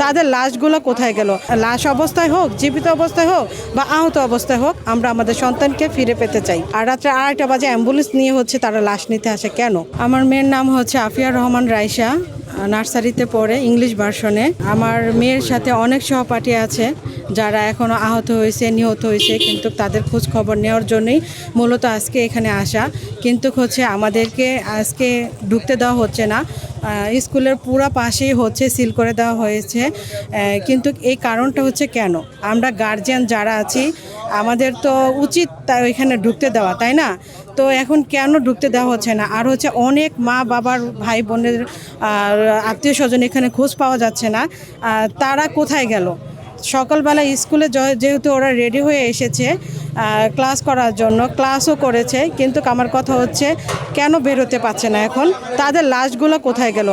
তাদের লাশগুলো কোথায় গেল? লাশ অবস্থায় হোক, জীবিত অবস্থায় হোক বা আহত অবস্থায় হোক, আমরা আমাদের সন্তানকে ফিরে পেতে চাই। আর রাত্রে 2:30 বাজে অ্যাম্বুলেন্স নিয়ে হচ্ছে তারা লাশ নিতে আসে কেন? আমার মেয়ের নাম হচ্ছে আফিয়া রহমান রাইসা, নার্সারিতে পড়ে, ইংলিশ ভার্সনে। আমার মেয়ের সাথে অনেক সহপাঠী আছে যারা এখনও আহত হয়েছে, নিহত হয়েছে, কিন্তু তাদের খোঁজ খবর নেওয়ার জন্যই মূলত আজকে এখানে আসা। কিন্তু হচ্ছে আমাদেরকে আজকে ঢুকতে দেওয়া হচ্ছে না। স্কুলের পুরো পাশেই হচ্ছে সিল করে দেওয়া হয়েছে। কিন্তু এই কারণটা হচ্ছে কেন? আমরা গার্জিয়ান যারা আছি আমাদের তো উচিত ওইখানে ঢুকতে দেওয়া, তাই না? তো এখন কেন ঢুকতে দেওয়া হচ্ছে না? আর হচ্ছে অনেক মা বাবার ভাই বোনের আত্মীয় স্বজন এখানে খোঁজ পাওয়া যাচ্ছে না। তারা কোথায় গেল? সকালবেলা স্কুলে যেহেতু ওরা রেডি হয়ে এসেছে ক্লাস করার জন্য, ক্লাসও করেছে, কিন্তু আমার কথা হচ্ছে কেন বেরোতে পারছে না এখন? তাদের লাশগুলো কোথায় গেল?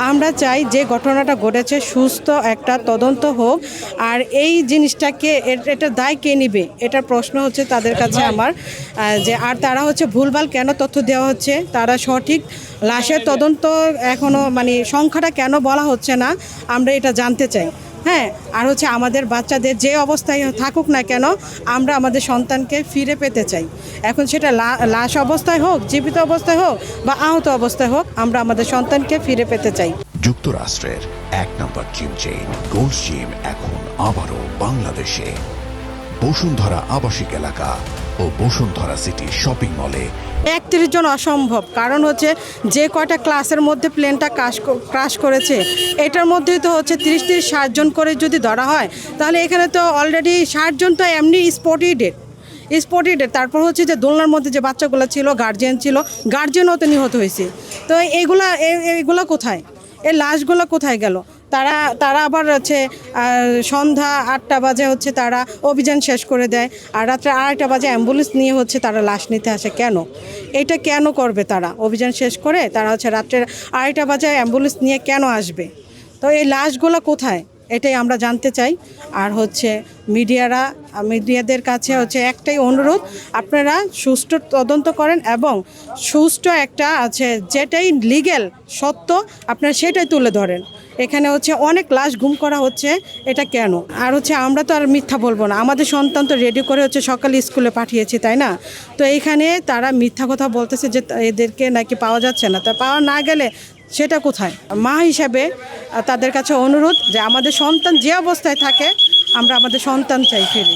আমরা চাই যে ঘটনাটা ঘটেছে সুস্থ একটা তদন্ত হোক। আর এই জিনিসটাকে এটা দায় কে নিবে? এটার প্রশ্ন হচ্ছে তাদের কাছে আমার, যে আর তারা হচ্ছে ভুলভাল কেন তথ্য দেওয়া হচ্ছে? তারা সঠিক লাশের তদন্ত এখনও মানে সংখ্যাটা কেন বলা হচ্ছে না? আমরা এটা জানতে চাই। হ্যাঁ, আর হচ্ছে আমাদের বাচ্চাদের যে অবস্থায় থাকুক না কেন, আমরা আমাদের সন্তানকে ফিরে পেতে চাই। এখন সেটা লাশ অবস্থায় হোক, জীবিত অবস্থায় হোক বা আহত অবস্থায় হোক, আমরা আমাদের সন্তানকে ফিরে পেতে চাই। যুক্তরাষ্ট্রের 1 নম্বর জিম চেইন গোল্ড জিম এখন আবারও বাংলাদেশে। বসুন্ধরা আবাসিক এলাকা ও বসুন্ধরা সিটি শপিং মলে 31 জন অসম্ভব, কারণ হচ্ছে যে কয়টা ক্লাসের মধ্যে প্লেনটা ক্রাশ করেছে এটার মধ্যেই তো হচ্ছে 30-60 জন করে যদি ধরা হয়, তাহলে এখানে তো অলরেডি 60 জন তো এমনি স্পটেড। তারপর হচ্ছে যে দোলনার মধ্যে যে বাচ্চাগুলো ছিল, গার্জিয়ান ছিল, গার্জিয়ানও তো নিহত হয়েছে। তো এইগুলা কোথায়? এই লাশগুলো কোথায় গেল? তারা আবার হচ্ছে সন্ধ্যা 8টা বাজে হচ্ছে তারা অভিযান শেষ করে দেয়, আর রাত্রে 2:30 বাজে অ্যাম্বুলেন্স নিয়ে হচ্ছে তারা লাশ নিতে আসে কেন? এটা কেন করবে? তারা অভিযান শেষ করে তারা হচ্ছে রাত্রে 2:30 বাজে অ্যাম্বুলেন্স নিয়ে কেন আসবে? তো এই লাশগুলো কোথায়? এটাই আমরা জানতে চাই। আর হচ্ছে মিডিয়াদের কাছে হচ্ছে একটাই অনুরোধ, আপনারা সুষ্ঠু তদন্ত করেন এবং সুষ্ঠু একটা আছে যেটাই লিগ্যাল সত্য আপনারা সেটাই তুলে ধরেন। এখানে হচ্ছে অনেক লাশ গুম করা হচ্ছে, এটা কেন? আর হচ্ছে আমরা তো আর মিথ্যা বলবো না, আমাদের সন্তান তো রেডি করে হচ্ছে সকালে স্কুলে পাঠিয়েছি, তাই না? তো এইখানে তারা মিথ্যা কথা বলতেছে যে এদেরকে নাকি পাওয়া যাচ্ছে না। তা পাওয়া না গেলে সেটা কোথায়? মা হিসাবে তাদের কাছে অনুরোধ যে আমাদের সন্তান যে অবস্থায় থাকে আমরা আমাদের সন্তান চাই ফিরে।